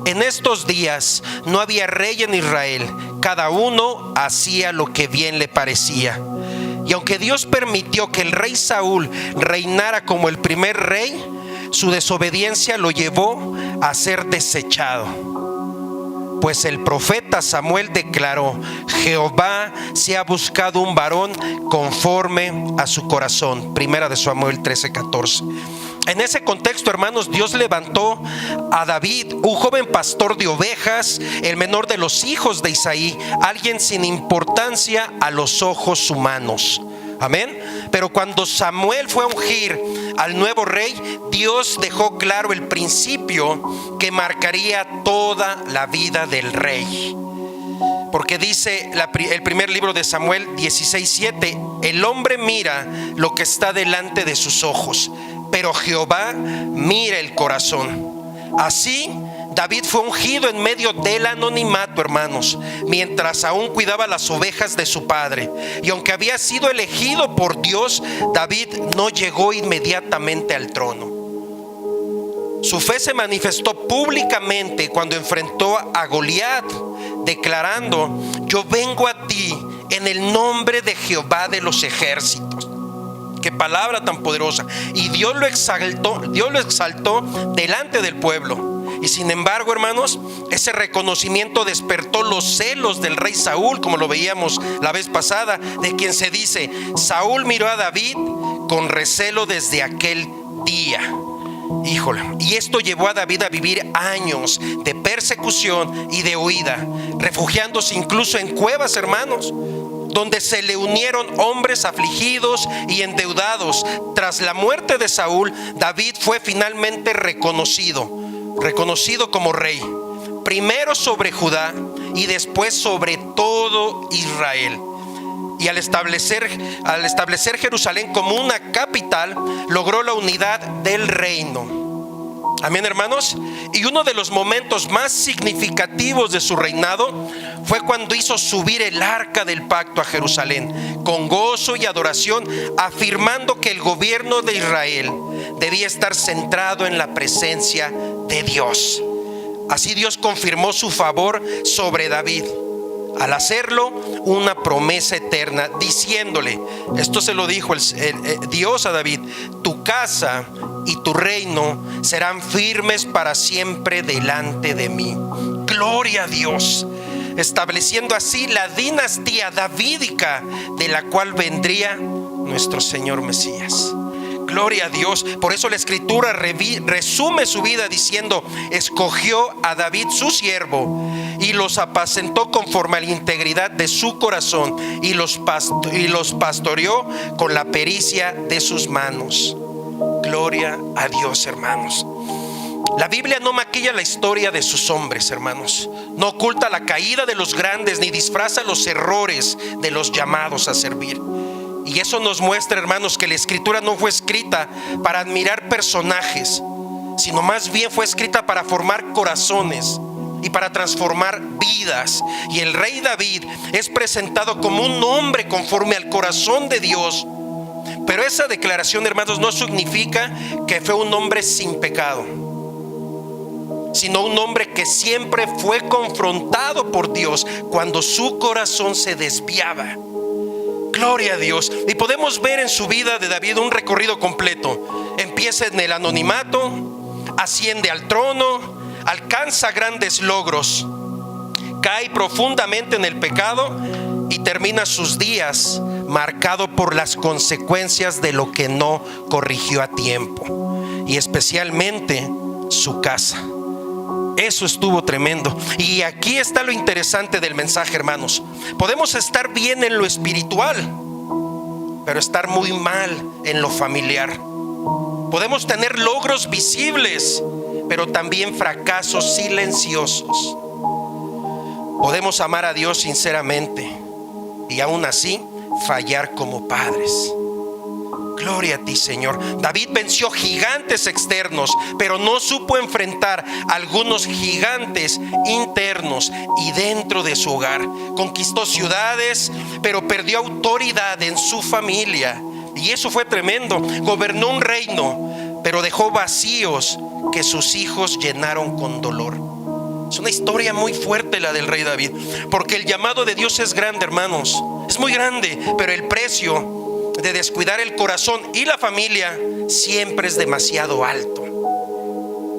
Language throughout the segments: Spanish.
En estos días no había rey en Israel, cada uno hacía lo que bien le parecía. Y aunque Dios permitió que el rey Saúl reinara como el primer rey, su desobediencia lo llevó a ser desechado. Pues el profeta Samuel declaró: Jehová se ha buscado un varón conforme a su corazón. Primera de Samuel 13:14. En ese contexto, hermanos, Dios levantó a David, un joven pastor de ovejas, el menor de los hijos de Isaí, alguien sin importancia a los ojos humanos. Amén. Pero cuando Samuel fue a ungir al nuevo rey, Dios dejó claro el principio que marcaría toda la vida del rey. Porque dice el primer libro de Samuel 16:7: el hombre mira lo que está delante de sus ojos, pero Jehová mira el corazón. Así David fue ungido en medio del anonimato, hermanos, mientras aún cuidaba las ovejas de su padre. Y aunque había sido elegido por Dios, David no llegó inmediatamente al trono. Su fe se manifestó públicamente cuando enfrentó a Goliat, declarando: yo vengo a ti en el nombre de Jehová de los ejércitos. Qué palabra tan poderosa. Y Dios lo exaltó delante del pueblo. Y sin embargo, hermanos, ese reconocimiento despertó los celos del rey Saúl, como lo veíamos la vez pasada, de quien se dice: Saúl miró a David con recelo desde aquel día. Híjole, y esto llevó a David a vivir años de persecución y de huida, refugiándose incluso en cuevas, hermanos, donde se le unieron hombres afligidos y endeudados. Tras la muerte de Saúl, David fue finalmente reconocido como rey, primero sobre Judá y después sobre todo Israel. Y al establecer Jerusalén como una capital, logró la unidad del reino. Amén, hermanos. Y uno de los momentos más significativos de su reinado fue cuando hizo subir el arca del pacto a Jerusalén con gozo y adoración, afirmando que el gobierno de Israel debía estar centrado en la presencia de Dios. Así Dios confirmó su favor sobre David, al hacerlo una promesa eterna, diciéndole, esto se lo dijo Dios a David: tu casa y tu reino serán firmes para siempre delante de mí. Gloria a Dios, estableciendo así la dinastía davídica de la cual vendría nuestro Señor Mesías. Gloria a Dios. Por eso la escritura resume su vida diciendo: escogió a David su siervo y los apacentó conforme a la integridad de su corazón y los pastoreó con la pericia de sus manos. Gloria a Dios, hermanos. La Biblia no maquilla la historia de sus hombres, hermanos. No oculta la caída de los grandes ni disfraza los errores de los llamados a servir. Y eso nos muestra, hermanos, que la escritura no fue escrita para admirar personajes, sino más bien fue escrita para formar corazones y para transformar vidas. Y el rey David es presentado como un hombre conforme al corazón de Dios. Pero esa declaración, hermanos, no significa que fue un hombre sin pecado, sino un hombre que siempre fue confrontado por Dios cuando su corazón se desviaba. Gloria a Dios. Y podemos ver en su vida de David un recorrido completo. Empieza en el anonimato, asciende al trono, alcanza grandes logros, cae profundamente en el pecado y termina sus días marcado por las consecuencias de lo que no corrigió a tiempo, y especialmente su casa. Eso estuvo tremendo. Y aquí está lo interesante del mensaje, hermanos. Podemos estar bien en lo espiritual, pero estar muy mal en lo familiar. Podemos tener logros visibles, pero también fracasos silenciosos. Podemos amar a Dios sinceramente y aún así fallar como padres. Gloria a ti, Señor. David venció gigantes externos, pero no supo enfrentar algunos gigantes internos y dentro de su hogar. Conquistó ciudades, pero perdió autoridad en su familia, y eso fue tremendo. Gobernó un reino, pero dejó vacíos que sus hijos llenaron con dolor. Es una historia muy fuerte la del rey David, porque el llamado de Dios es grande, hermanos. Es muy grande, pero el precio de descuidar el corazón y la familia siempre es demasiado alto.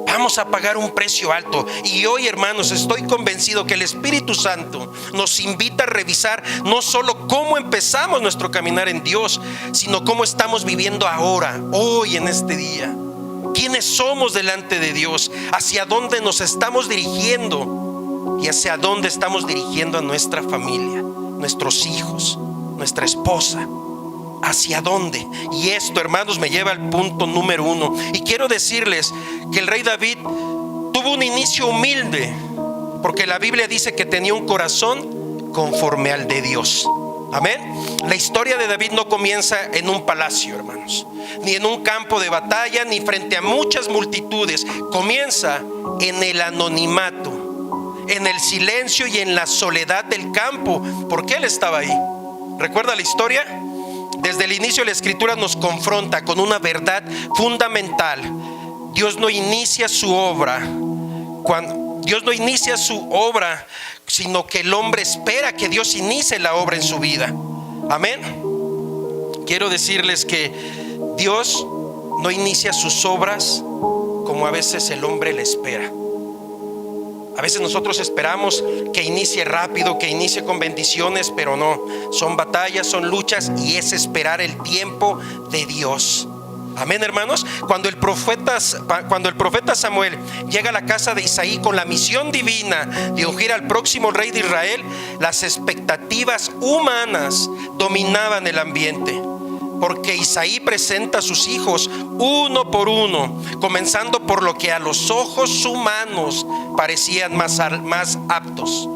Vamos a pagar un precio alto. Y hoy, hermanos, estoy convencido que el Espíritu Santo nos invita a revisar no solo cómo empezamos nuestro caminar en Dios, sino cómo estamos viviendo ahora, hoy, en este día. ¿Quiénes somos delante de Dios? ¿Hacia dónde nos estamos dirigiendo? ¿Y hacia dónde estamos dirigiendo a nuestra familia, nuestros hijos, nuestra esposa? ¿Hacia dónde? Y esto, hermanos, me lleva al punto número 1. Y quiero decirles que el rey David tuvo un inicio humilde, porque la Biblia dice que tenía un corazón conforme al de Dios. Amén. La historia de David no comienza en un palacio, hermanos, ni en un campo de batalla, ni frente a muchas multitudes. Comienza en el anonimato, en el silencio y en la soledad del campo, porque él estaba ahí. ¿Recuerda la historia? Desde el inicio la Escritura nos confronta con una verdad fundamental. Dios no inicia su obra sino que el hombre espera que Dios inicie la obra en su vida. Amén. Quiero decirles que Dios no inicia sus obras como a veces el hombre le espera. A veces nosotros esperamos que inicie rápido, que inicie con bendiciones, pero no. Son batallas, son luchas, y es esperar el tiempo de Dios. Amén, hermanos. Cuando el profeta Samuel llega a la casa de Isaí con la misión divina de ungir al próximo rey de Israel, las expectativas humanas dominaban el ambiente, porque Isaí presenta a sus hijos uno por uno, comenzando por lo que a los ojos humanos parecían más aptos.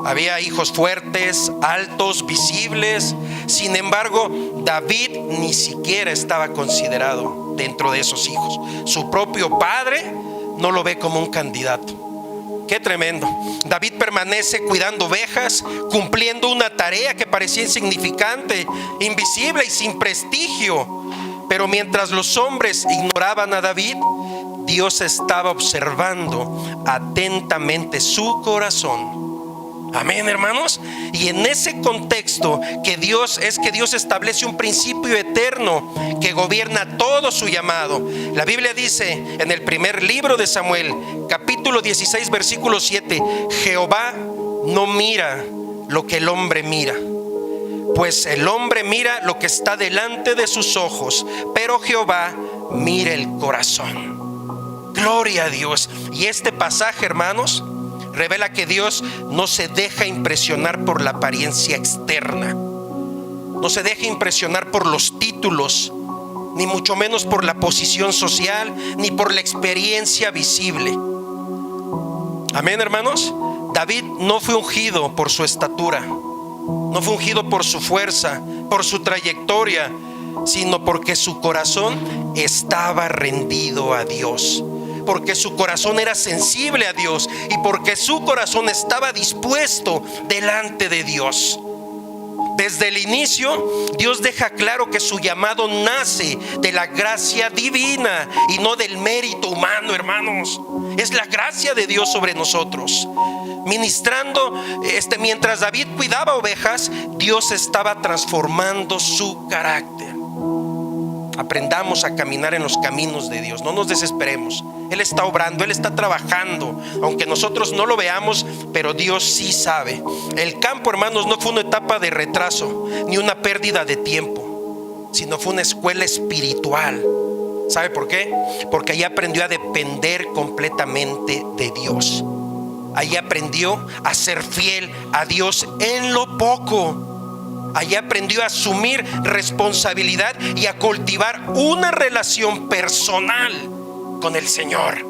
Había hijos fuertes, altos, visibles. Sin embargo, David ni siquiera estaba considerado dentro de esos hijos. Su propio padre no lo ve como un candidato. Qué tremendo. David permanece cuidando ovejas, cumpliendo una tarea que parecía insignificante, invisible y sin prestigio. Pero mientras los hombres ignoraban a David, Dios estaba observando atentamente su corazón. Amén, hermanos. Y en ese contexto que Dios establece un principio eterno que gobierna todo su llamado. La Biblia dice en el primer libro de Samuel, capítulo 16, versículo 7: Jehová no mira lo que el hombre mira, pues el hombre mira lo que está delante de sus ojos, pero Jehová mira el corazón. Gloria a Dios. Y este pasaje, hermanos, revela que Dios no se deja impresionar por la apariencia externa, no se deja impresionar por los títulos, ni mucho menos por la posición social, ni por la experiencia visible. Amén, hermanos. David no fue ungido por su estatura, no fue ungido por su fuerza, por su trayectoria, sino porque su corazón estaba rendido a Dios, porque su corazón era sensible a Dios y porque su corazón estaba dispuesto delante de Dios. Desde el inicio, Dios deja claro que su llamado nace de la gracia divina y no del mérito humano, hermanos. Es la gracia de Dios sobre nosotros. Mientras David cuidaba ovejas, Dios estaba transformando su carácter. Aprendamos a caminar en los caminos de Dios, no nos desesperemos. Él está obrando, Él está trabajando, aunque nosotros no lo veamos, pero Dios sí sabe. El campo, hermanos, no fue una etapa de retraso ni una pérdida de tiempo, sino fue una escuela espiritual. ¿Sabe por qué? Porque ahí aprendió a depender completamente de Dios. Ahí aprendió a ser fiel a Dios en lo poco. Allí aprendió a asumir responsabilidad y a cultivar una relación personal con el Señor.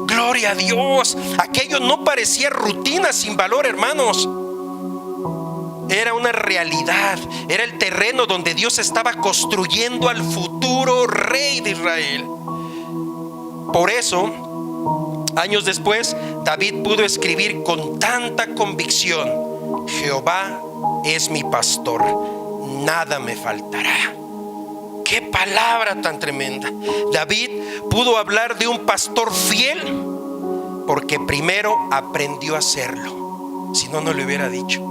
Gloria a Dios. Aquello no parecía rutina sin valor, hermanos. Era una realidad. Era el terreno donde Dios estaba construyendo al futuro rey de Israel. Por eso, años después, David pudo escribir con tanta convicción: Jehová es mi pastor, nada me faltará. Qué palabra tan tremenda. David pudo hablar de un pastor fiel porque primero aprendió a hacerlo. Si no, no le hubiera dicho.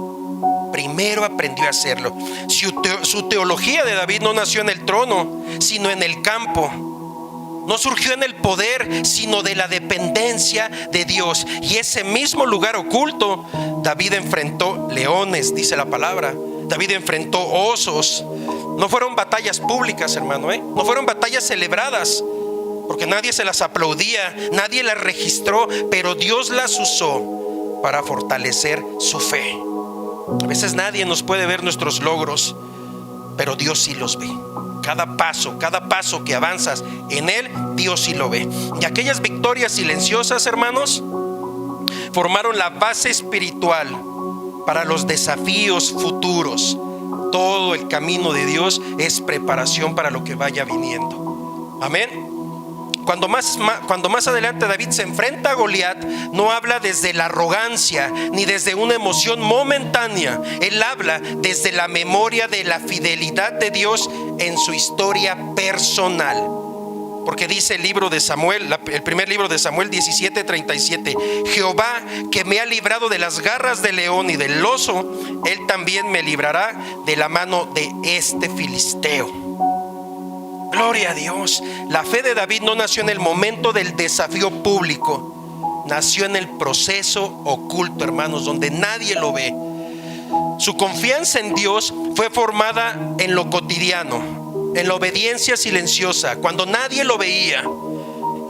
Primero aprendió a hacerlo. Su teología de David no nació en el trono, sino en el campo. No surgió en el poder, sino de la dependencia de Dios. Y ese mismo lugar oculto, David enfrentó leones, dice la palabra. David enfrentó osos. No fueron batallas públicas, hermano, No fueron batallas celebradas, porque nadie se las aplaudía, nadie las registró, pero Dios las usó para fortalecer su fe. A veces nadie nos puede ver nuestros logros, pero Dios sí los ve. Cada paso que avanzas en Él, Dios sí lo ve. Y aquellas victorias silenciosas, hermanos, formaron la base espiritual para los desafíos futuros. Todo el camino de Dios es preparación para lo que vaya viniendo. Amén. Cuando más adelante David se enfrenta a Goliat, no habla desde la arrogancia ni desde una emoción momentánea. Él habla desde la memoria de la fidelidad de Dios en su historia personal. Porque dice el libro de Samuel, el primer libro de Samuel 17:37: Jehová, que me ha librado de las garras del león y del oso, Él también me librará de la mano de este filisteo. Gloria a Dios. La fe de David no nació en el momento del desafío público, nació en el proceso oculto, hermanos, donde nadie lo ve. Su confianza en Dios fue formada en lo cotidiano, en la obediencia silenciosa, cuando nadie lo veía.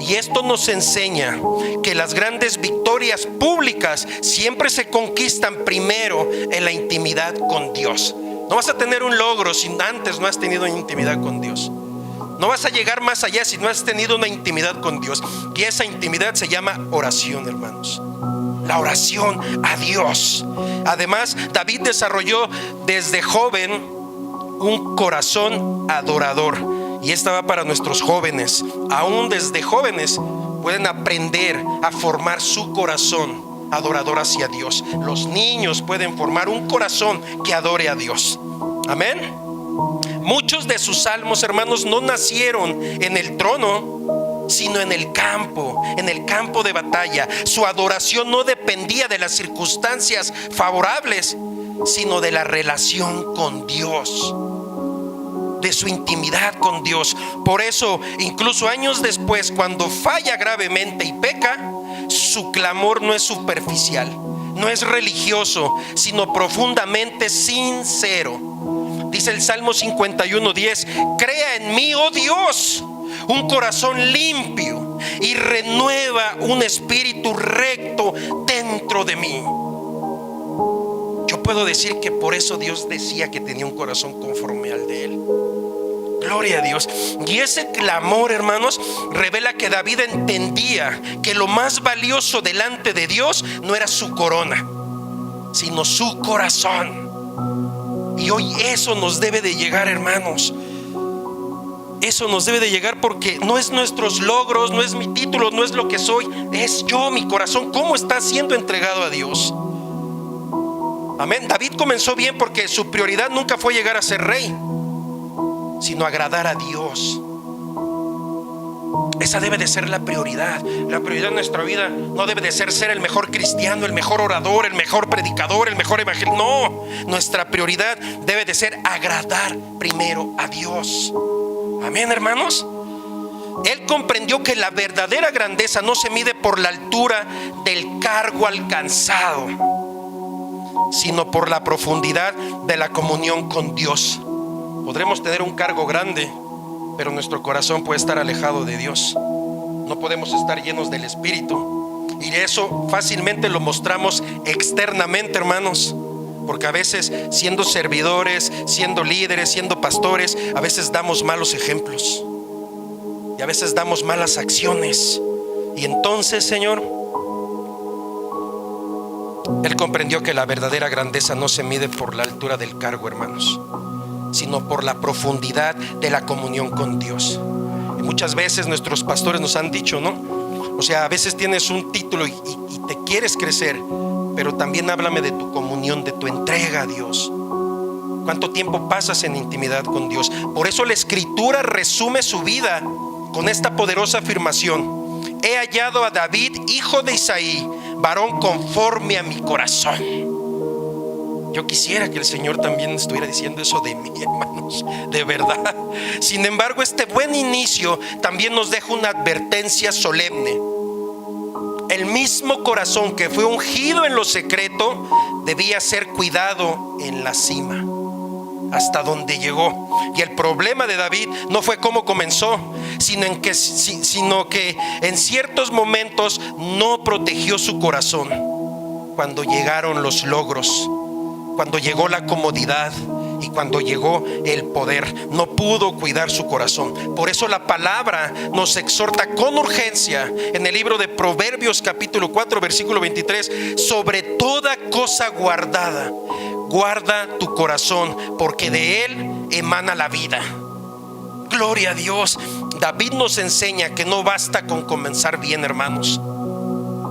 Y esto nos enseña que las grandes victorias públicas siempre se conquistan primero en la intimidad con Dios. No vas a tener un logro si antes no has tenido intimidad con Dios. No vas a llegar más allá si no has tenido una intimidad con Dios. Y esa intimidad se llama oración, hermanos. La oración a Dios. Además, David desarrolló desde joven un corazón adorador. Y esta va para nuestros jóvenes. Aún desde jóvenes pueden aprender a formar su corazón adorador hacia Dios. Los niños pueden formar un corazón que adore a Dios. Amén. Muchos de sus salmos, hermanos, no nacieron en el trono, sino en el campo de batalla. Su adoración no dependía de las circunstancias favorables, sino de la relación con Dios, de su intimidad con Dios. Por eso, incluso años después, cuando falla gravemente y peca, su clamor no es superficial, no es religioso, sino profundamente sincero. Dice el Salmo 51:10: Crea en mí, oh Dios, un corazón limpio y renueva un espíritu recto dentro de mí. Yo puedo decir que por eso Dios decía que tenía un corazón conforme al de Él. Gloria a Dios. Y ese clamor, hermanos, revela que David entendía que lo más valioso delante de Dios no era su corona, sino su corazón. Y hoy eso nos debe de llegar, hermanos. Eso nos debe de llegar, porque no es nuestros logros, no es mi título, no es lo que soy, es yo, mi corazón, cómo está siendo entregado a Dios. Amén. David comenzó bien porque su prioridad nunca fue llegar a ser rey, sino agradar a Dios. Esa debe de ser la prioridad. La prioridad de nuestra vida no debe de ser el mejor cristiano, el mejor orador, el mejor predicador, el mejor evangelista. No, nuestra prioridad debe de ser agradar primero a Dios. Amén, hermanos. Él comprendió que la verdadera grandeza no se mide por la altura del cargo alcanzado, sino por la profundidad de la comunión con Dios. Podremos tener un cargo grande, pero nuestro corazón puede estar alejado de Dios. No podemos estar llenos del Espíritu, y eso fácilmente lo mostramos externamente, hermanos, porque a veces, siendo servidores, siendo líderes, siendo pastores, a veces damos malos ejemplos y a veces damos malas acciones. Y entonces, Señor, Él comprendió que la verdadera grandeza no se mide por la altura del cargo, hermanos, sino por la profundidad de la comunión con Dios. Y muchas veces nuestros pastores nos han dicho, ¿no? O sea, a veces tienes un título y te quieres crecer, pero también háblame de tu comunión, de tu entrega a Dios. ¿Cuánto tiempo pasas en intimidad con Dios? Por eso la Escritura resume su vida con esta poderosa afirmación: he hallado a David, hijo de Isaí, varón conforme a mi corazón. Yo quisiera que el Señor también estuviera diciendo eso de mí, hermanos, de verdad. Sin embargo, este buen inicio también nos deja una advertencia solemne. El mismo corazón que fue ungido en lo secreto debía ser cuidado en la cima, hasta donde llegó. Y el problema de David no fue cómo comenzó, sino que en ciertos momentos no protegió su corazón. Cuando llegaron los logros, cuando llegó la comodidad y cuando llegó el poder, no pudo cuidar su corazón. Por eso la palabra nos exhorta con urgencia en el libro de Proverbios capítulo 4 versículo 23: sobre toda cosa guardada, guarda tu corazón, porque de él emana la vida. Gloria a Dios. David nos enseña que no basta con comenzar bien, hermanos.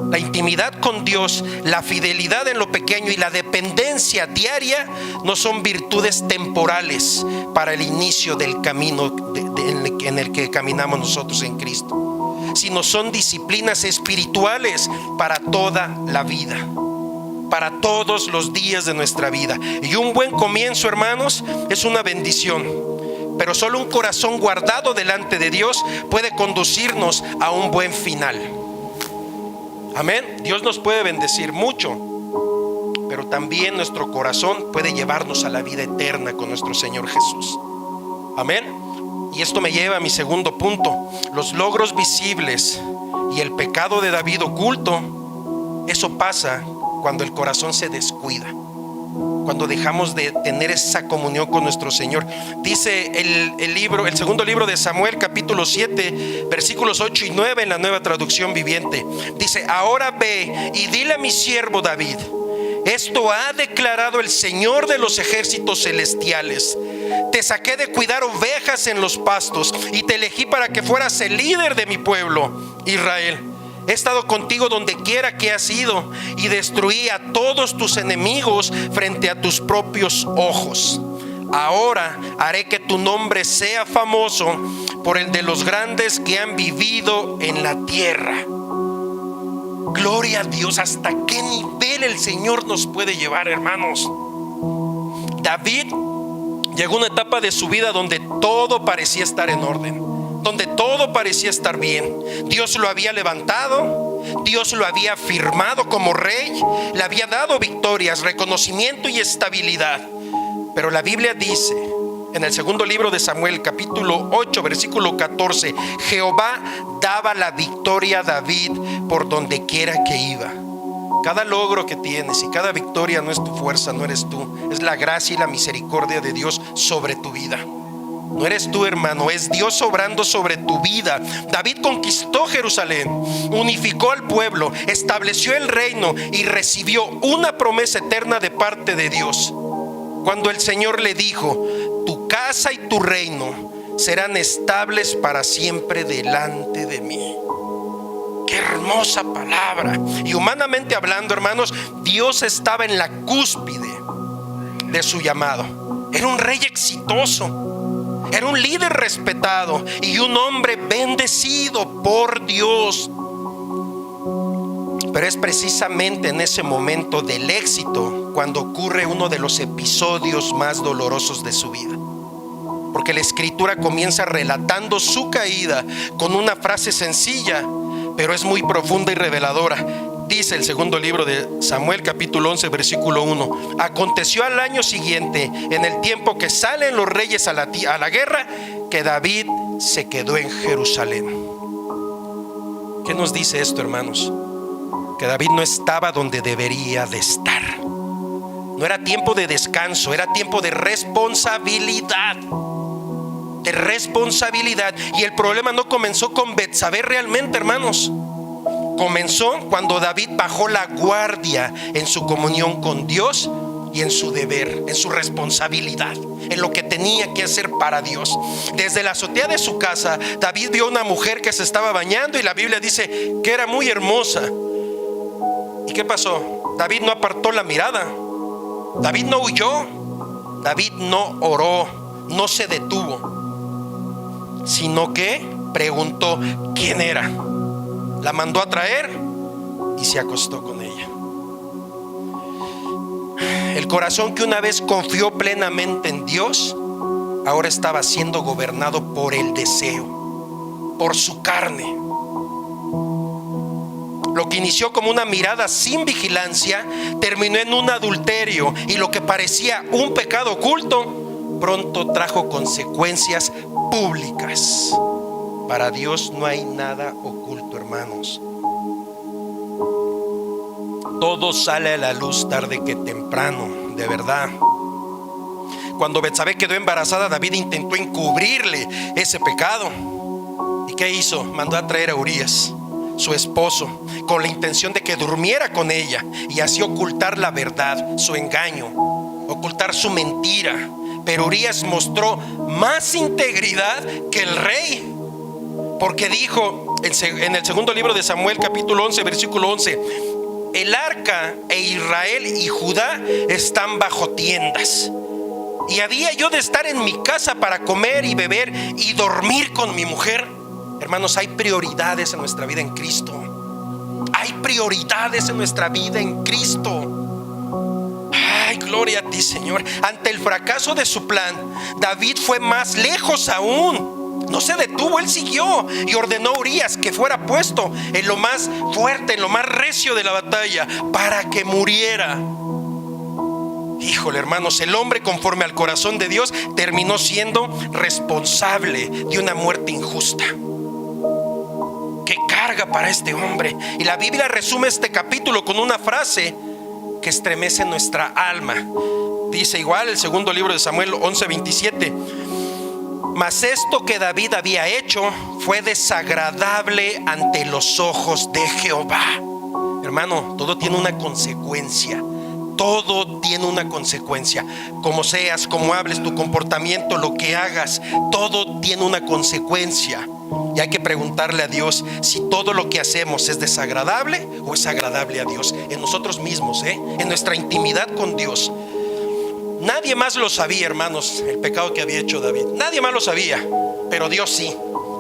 La intimidad con Dios, la fidelidad en lo pequeño y la dependencia diaria no son virtudes temporales para el inicio del camino en el que caminamos nosotros en Cristo, sino son disciplinas espirituales para toda la vida, para todos los días de nuestra vida. Y un buen comienzo, hermanos, es una bendición, pero solo un corazón guardado delante de Dios puede conducirnos a un buen final. Amén. Dios nos puede bendecir mucho, pero también nuestro corazón puede llevarnos a la vida eterna con nuestro Señor Jesús. Amén. Y esto me lleva a mi segundo punto: los logros visibles y el pecado de David oculto. Eso pasa cuando el corazón se descuida, cuando dejamos de tener esa comunión con nuestro Señor. Dice el segundo libro de Samuel capítulo 7 versículos 8 y 9 en la Nueva Traducción Viviente. Dice: ahora ve y dile a mi siervo David, esto ha declarado el Señor de los ejércitos celestiales: te saqué de cuidar ovejas en los pastos y te elegí para que fueras el líder de mi pueblo Israel. He estado contigo donde quiera que has ido y destruí a todos tus enemigos frente a tus propios ojos. Ahora haré que tu nombre sea famoso por el de los grandes que han vivido en la tierra. Gloria a Dios. ¿Hasta qué nivel el Señor nos puede llevar, hermanos? David llegó a una etapa de su vida donde todo parecía estar en orden, donde todo parecía estar bien. Dios lo había levantado, Dios lo había afirmado como rey, le había dado victorias, reconocimiento y estabilidad. Pero la Biblia dice en el segundo libro de Samuel capítulo 8 versículo 14: Jehová daba la victoria a David por donde quiera que iba. Cada logro que tienes y cada victoria no es tu fuerza, no eres tú, es la gracia y la misericordia de Dios sobre tu vida. No eres tú, hermano, es Dios obrando sobre tu vida. David conquistó Jerusalén, unificó al pueblo, estableció el reino y recibió una promesa eterna de parte de Dios. Cuando el Señor le dijo: tu casa y tu reino serán estables para siempre delante de mí. Qué hermosa palabra. Y humanamente hablando, hermanos, Dios estaba en la cúspide de su llamado. Era un rey exitoso, era un líder respetado y un hombre bendecido por Dios. Pero es precisamente en ese momento del éxito cuando ocurre uno de los episodios más dolorosos de su vida. porque la escritura comienza relatando su caída con una frase sencilla, pero es muy profunda y reveladora. Dice el segundo libro de Samuel, capítulo 11, versículo 1: aconteció al año siguiente, en el tiempo que salen los reyes a la guerra, que David se quedó en Jerusalén. ¿Qué nos dice esto, hermanos? Que David no estaba donde debería de estar. No era tiempo de descanso, era tiempo de responsabilidad. De responsabilidad. Y el problema no comenzó con Betsabé realmente, hermanos. Comenzó cuando David bajó la guardia en su comunión con Dios y en su deber, en su responsabilidad, en lo que tenía que hacer para Dios. Desde la azotea de su casa, David vio una mujer que se estaba bañando y la Biblia dice que era muy hermosa. ¿Y qué pasó? David no apartó la mirada. David no huyó. David no oró, no se detuvo, sino que preguntó quién era. La mandó a traer y se acostó con ella. El corazón que una vez confió plenamente en Dios, ahora estaba siendo gobernado por el deseo, por su carne. Lo que inició como una mirada sin vigilancia terminó en un adulterio, y lo que parecía un pecado oculto pronto trajo consecuencias públicas. Para Dios no hay nada oculto, hermanos. Todo sale a la luz tarde que temprano, de verdad. Cuando Betsabé quedó embarazada, David intentó encubrirle ese pecado. ¿Y qué hizo? Mandó a traer a Urías, su esposo, con la intención de que durmiera con ella y así ocultar la verdad, su engaño, ocultar su mentira. Pero Urías mostró más integridad que el rey, porque dijo en el segundo libro de Samuel, capítulo 11, versículo 11: el arca e Israel y Judá están bajo tiendas, y había yo de estar en mi casa para comer y beber y dormir con mi mujer. Hermanos, hay prioridades en nuestra vida en Cristo. Hay prioridades en nuestra vida en Cristo. Ay, gloria a ti, Señor. Ante el fracaso de su plan, David fue más lejos aún. No se detuvo, él siguió y ordenó a Urías que fuera puesto en lo más fuerte, en lo más recio de la batalla, para que muriera. Híjole, hermanos, el hombre conforme al corazón de Dios terminó siendo responsable de una muerte injusta. Qué carga para este hombre. Y la Biblia resume este capítulo con una frase que estremece nuestra alma. Dice igual el segundo libro de Samuel 11:27: mas esto que David había hecho fue desagradable ante los ojos de Jehová. Hermano, todo tiene una consecuencia. Todo tiene una consecuencia. Como seas, como hables, tu comportamiento, lo que hagas, todo tiene una consecuencia. Y hay que preguntarle a Dios si todo lo que hacemos es desagradable o es agradable a Dios. En nosotros mismos, en nuestra intimidad con Dios. Nadie más lo sabía, hermanos, el pecado que había hecho David. Nadie más lo sabía, pero Dios sí.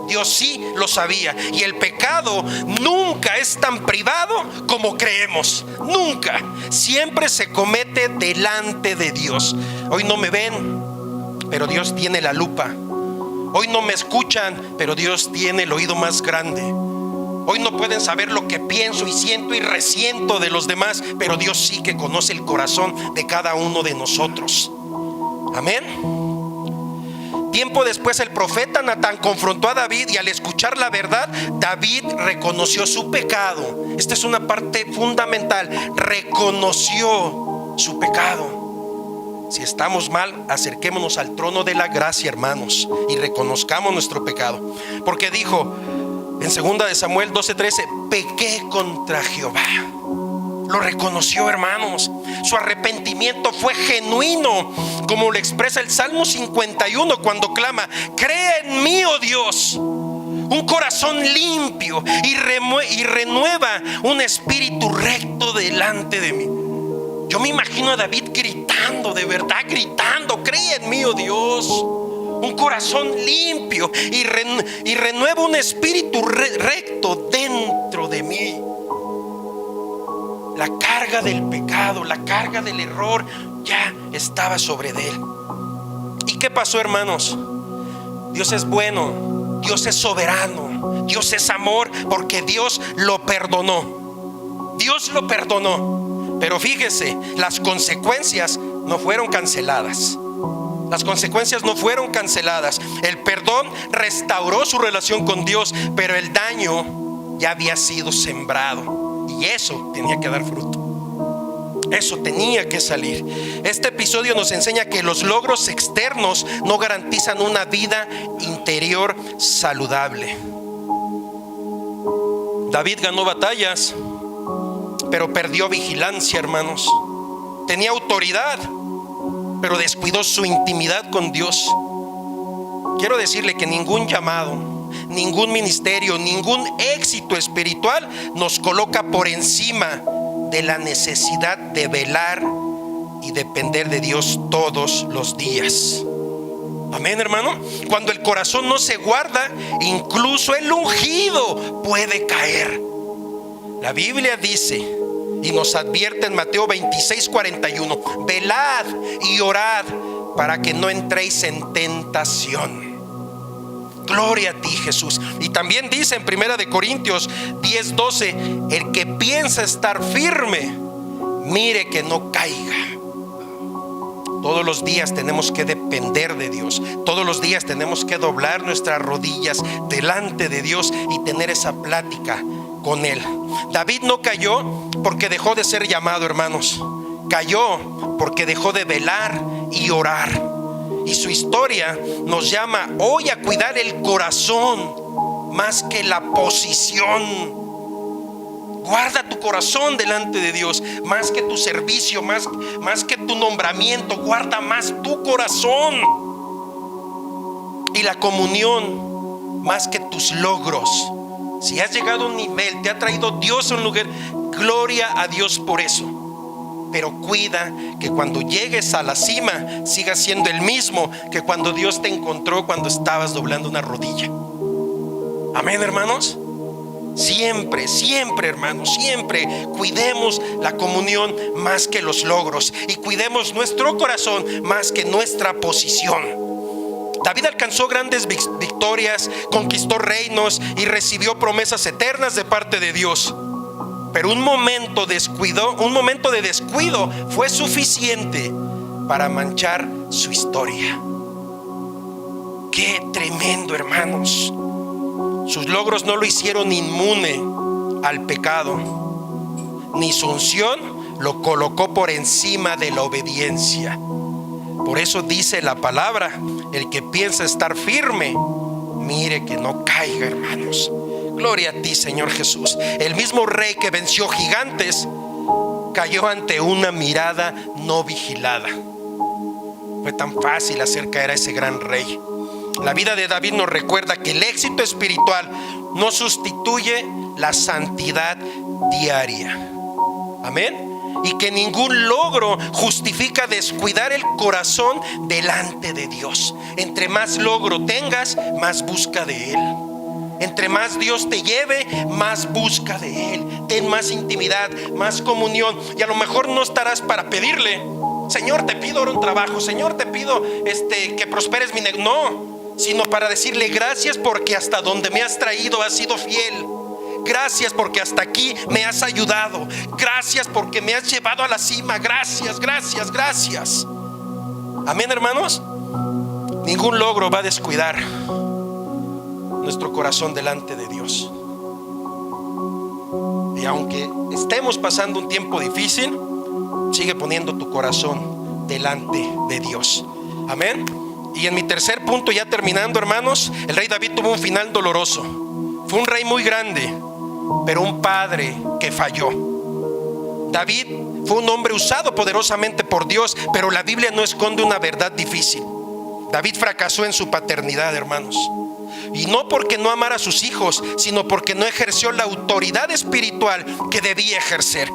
Dios sí lo sabía. Y el pecado nunca es tan privado como creemos. Nunca. Siempre se comete delante de Dios. Hoy no me ven, pero Dios tiene la lupa. Hoy no me escuchan, pero Dios tiene el oído más grande. Hoy no pueden saber lo que pienso y siento y resiento de los demás, pero Dios sí que conoce el corazón de cada uno de nosotros. Amén. Tiempo después, el profeta Natán confrontó a David, y al escuchar la verdad, David reconoció su pecado. Esta es una parte fundamental. Reconoció su pecado. Si estamos mal, acerquémonos al trono de la gracia, hermanos, y reconozcamos nuestro pecado. Porque dijo en 2 de Samuel 12:13: pequé contra Jehová. Lo reconoció, hermanos. Su arrepentimiento fue genuino, como lo expresa el Salmo 51 cuando clama: crea en mí, oh Dios, un corazón limpio y renueva un espíritu recto delante de mí. Yo me imagino a David gritando, de verdad gritando: crea en mí, oh Dios, un corazón limpio y renueva un espíritu recto dentro de mí. La carga del pecado, la carga del error ya estaba sobre él. ¿Y qué pasó, hermanos? Dios es bueno, Dios es soberano, Dios es amor, porque Dios lo perdonó. Dios lo perdonó. Pero fíjese, las consecuencias no fueron canceladas. Las consecuencias no fueron canceladas. El perdón restauró su relación con Dios, pero el daño ya había sido sembrado, y eso tenía que dar fruto. Eso tenía que salir. Este episodio nos enseña que los logros externos no garantizan una vida interior saludable. David ganó batallas, pero perdió vigilancia, hermanos. Tenía autoridad, pero descuidó su intimidad con Dios. Quiero decirle que ningún llamado, ningún ministerio, ningún éxito espiritual nos coloca por encima de la necesidad de velar y depender de Dios todos los días. Amén, hermano. Cuando el corazón no se guarda, incluso el ungido puede caer. La Biblia dice y nos advierte en Mateo 26:41: velad y orad para que no entréis en tentación. Gloria a ti, Jesús. Y también dice en 1 Corintios 10:12: el que piensa estar firme, mire que no caiga. Todos los días tenemos que depender de Dios. Todos los días tenemos que doblar nuestras rodillas delante de Dios y tener esa plática con Él. David no cayó porque dejó de ser llamado, hermanos. Cayó porque dejó de velar y orar. Y su historia nos llama hoy a cuidar el corazón más que la posición. Guarda tu corazón delante de Dios, más que tu servicio, más que tu nombramiento. Guarda más tu corazón y la comunión más que tus logros. Si has llegado a un nivel, te ha traído Dios a un lugar, gloria a Dios por eso. Pero cuida que cuando llegues a la cima sigas siendo el mismo que cuando Dios te encontró cuando estabas doblando una rodilla. Amén, hermanos. Siempre, siempre, hermanos, siempre cuidemos la comunión más que los logros, y cuidemos nuestro corazón más que nuestra posición. David alcanzó grandes victorias, conquistó reinos y recibió promesas eternas de parte de Dios. Pero un momento de descuido fue suficiente para manchar su historia. Qué tremendo, hermanos. Sus logros no lo hicieron inmune al pecado, ni su unción lo colocó por encima de la obediencia. Por eso dice la palabra: el que piensa estar firme, mire que no caiga, hermanos. Gloria a ti, Señor Jesús. El mismo rey que venció gigantes cayó ante una mirada no vigilada. Fue tan fácil hacer caer a ese gran rey. La vida de David nos recuerda que el éxito espiritual no sustituye la santidad diaria. Amén. Y que ningún logro justifica descuidar el corazón delante de Dios. Entre más logro tengas, más busca de Él. Entre más Dios te lleve, más busca de Él. Ten más intimidad, más comunión. Y a lo mejor no estarás para pedirle: Señor, te pido ahora un trabajo, Señor, te pido que prosperes mi negocio. No, sino para decirle: gracias porque hasta donde me has traído has sido fiel. Gracias porque hasta aquí me has ayudado. Gracias porque me has llevado a la cima. Gracias, gracias, gracias. Amén, hermanos. Ningún logro va a descuidar nuestro corazón delante de Dios. Y aunque estemos pasando un tiempo difícil, sigue poniendo tu corazón delante de Dios. Amén. Y en mi tercer punto, ya terminando, hermanos, el rey David tuvo un final doloroso. Fue un rey muy grande, pero un padre que falló. David fue un hombre usado poderosamente por Dios, pero la Biblia no esconde una verdad difícil. David fracasó en su paternidad, hermanos. Y no porque no amara a sus hijos, sino porque no ejerció la autoridad espiritual que debía ejercer.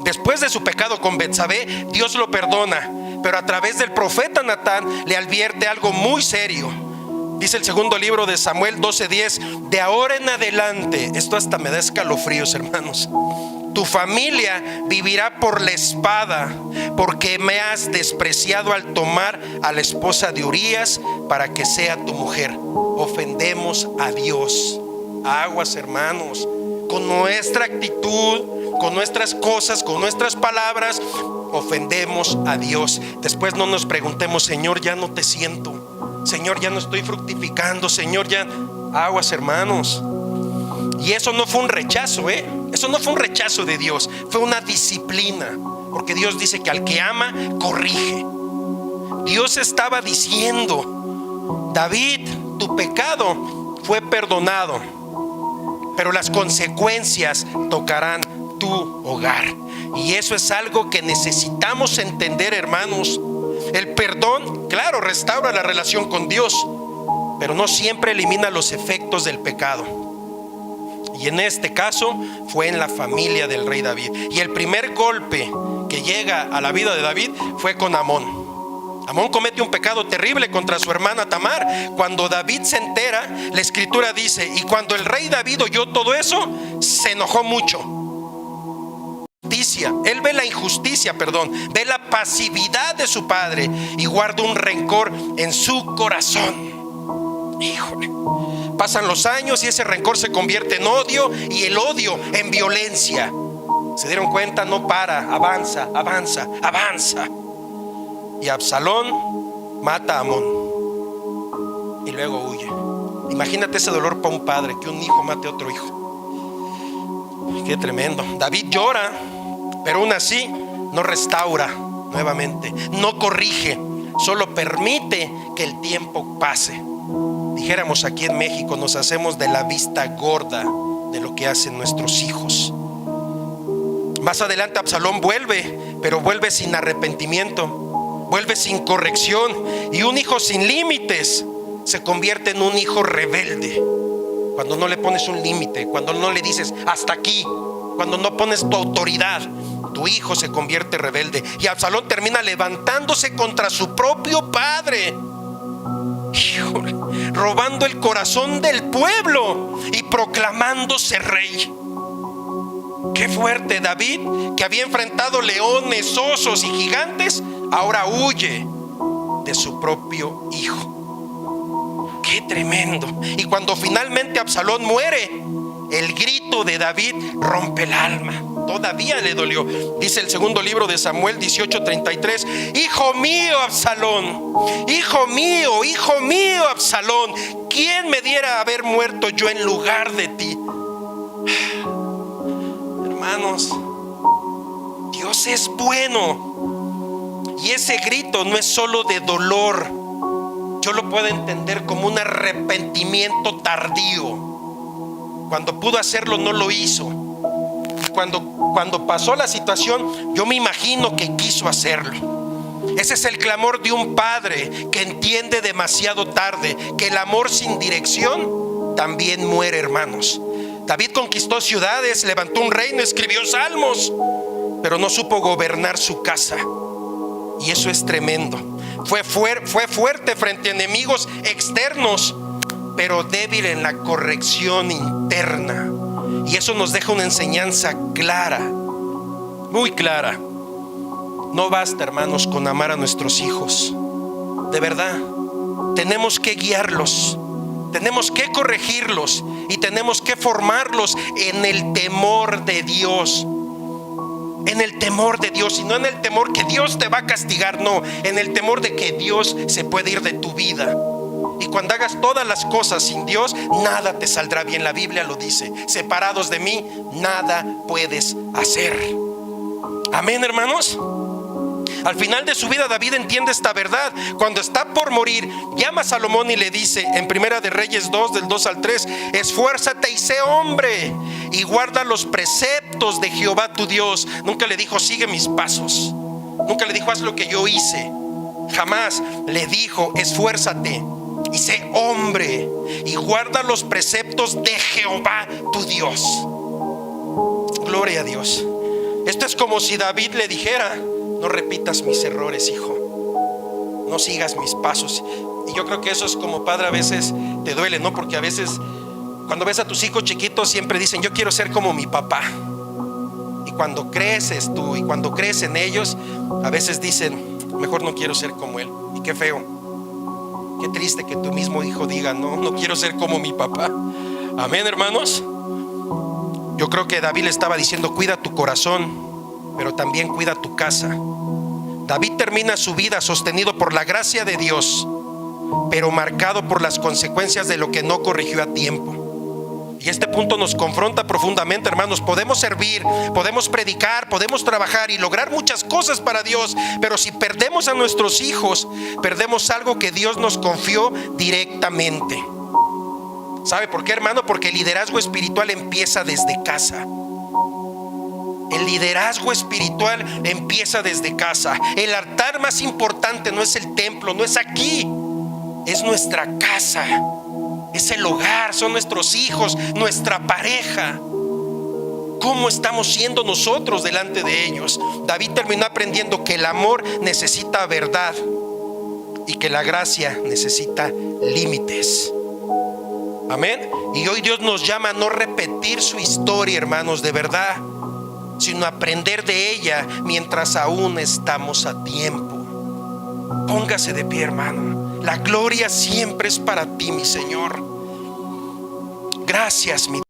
Después de su pecado con Betsabé, Dios lo perdona, pero a través del profeta Natán le advierte algo muy serio. Dice el segundo libro de Samuel 12:10: de ahora en adelante, esto hasta me da escalofríos, hermanos, Tu familia vivirá por la espada, porque me has despreciado al tomar a la esposa de Urías para que sea tu mujer. Ofendemos a Dios. Aguas, hermanos, con nuestra actitud, con nuestras cosas, con nuestras palabras, ofendemos a Dios. Después no nos preguntemos: Señor, ya no te siento, Señor, ya no estoy fructificando, Señor, ya. Aguas, hermanos. Y eso no fue un rechazo, eso no fue un rechazo de Dios, fue una disciplina, porque Dios dice que al que ama, corrige. Dios estaba diciendo: David, tu pecado fue perdonado, pero las consecuencias tocarán tu hogar. Y eso es algo que necesitamos entender, hermanos. El perdón, claro, restaura la relación con Dios, pero no siempre elimina los efectos del pecado. Y en este caso fue en la familia del rey David. Y el primer golpe que llega a la vida de David fue con Amón. Amón comete un pecado terrible contra su hermana Tamar. Cuando David se entera, la escritura dice: y cuando el rey David oyó todo eso, se enojó mucho. Él ve la injusticia, ve la pasividad de su padre y guarda un rencor en su corazón. Híjole. Pasan los años y ese rencor se convierte en odio, y el odio en violencia. ¿Se dieron cuenta? No para, avanza, avanza, avanza. Y Absalón mata a Amón y luego huye. Imagínate ese dolor para un padre, que un hijo mate a otro hijo. Qué tremendo. David llora, pero aún así no restaura nuevamente, no corrige, solo permite que el tiempo pase. Dijéramos aquí en México, nos hacemos de la vista gorda de lo que hacen nuestros hijos. Más adelante Absalón vuelve, pero vuelve sin arrepentimiento, vuelve sin corrección, y un hijo sin límites se convierte en un hijo rebelde. Cuando no le pones un límite, cuando no le dices hasta aquí, cuando no pones tu autoridad, tu hijo se convierte rebelde. Y Absalón termina levantándose contra su propio padre, híjole, robando el corazón del pueblo y proclamándose rey. Qué fuerte. David, que había enfrentado leones, osos y gigantes, ahora huye de su propio hijo. Qué tremendo. Y cuando finalmente Absalón muere, el grito de David rompe el alma. Todavía le dolió. Dice el segundo libro de Samuel 18:33: hijo mío Absalón, hijo mío Absalón, ¿quién me diera haber muerto yo en lugar de ti? Hermanos, Dios es bueno. Y ese grito no es solo de dolor. Yo lo puedo entender como un arrepentimiento tardío. Cuando pudo hacerlo, no lo hizo. Cuando pasó la situación, yo me imagino que quiso hacerlo. Ese es el clamor de un padre que entiende demasiado tarde que el amor sin dirección también muere, hermanos. David conquistó ciudades, levantó un reino, escribió salmos, pero no supo gobernar su casa. Y eso es tremendo. Fue fuerte frente a enemigos externos, pero débil en la corrección interna. Y eso nos deja una enseñanza clara, muy clara. No basta, hermanos, con amar a nuestros hijos. De verdad, tenemos que guiarlos, tenemos que corregirlos y tenemos que formarlos en el temor de Dios. En el temor de Dios, y no en el temor que Dios te va a castigar, no, en el temor de que Dios se puede ir de tu vida. Y cuando hagas todas las cosas sin Dios, nada te saldrá bien. La Biblia lo dice: separados de mí, nada puedes hacer. Amén, hermanos. Al final de su vida, David entiende esta verdad. Cuando está por morir, llama a Salomón y le dice en Primera de Reyes 2, del 2 al 3: esfuérzate y sé hombre, y guarda los preceptos de Jehová tu Dios. Nunca le dijo: sigue mis pasos. Nunca le dijo: haz lo que yo hice. Jamás le dijo: esfuérzate y sé hombre, y guarda los preceptos de Jehová tu Dios. Gloria a Dios. Esto es como si David le dijera: no repitas mis errores, hijo, no sigas mis pasos. Y yo creo que eso es como padre, a veces te duele, ¿no? Porque a veces cuando ves a tus hijos chiquitos siempre dicen: yo quiero ser como mi papá. Y Y cuando creces tú y cuando crecen ellos, a veces dicen, mejor no quiero ser como él. Y qué feo, qué triste que tu mismo hijo diga, no quiero ser como mi papá. Amén, hermanos. Yo creo que David le estaba diciendo, cuida tu corazón, pero también cuida tu casa. David termina su vida sostenido por la gracia de Dios, pero marcado por las consecuencias de lo que no corrigió a tiempo. Y este punto nos confronta profundamente, hermanos. Podemos servir, podemos predicar, podemos trabajar y lograr muchas cosas para Dios, pero si perdemos a nuestros hijos, perdemos algo que Dios nos confió directamente. ¿Sabe por qué, hermano? Porque el liderazgo espiritual empieza desde casa. El liderazgo espiritual empieza desde casa. El altar más importante no es el templo, no es aquí, es nuestra casa. Es el hogar, son nuestros hijos, nuestra pareja. ¿Cómo estamos siendo nosotros delante de ellos? David terminó aprendiendo que el amor necesita verdad y que la gracia necesita límites. Amén. Y hoy Dios nos llama a no repetir su historia, hermanos, de verdad, sino aprender de ella mientras aún estamos a tiempo. Póngase de pie, hermano. La gloria siempre es para ti, mi Señor. Gracias, mi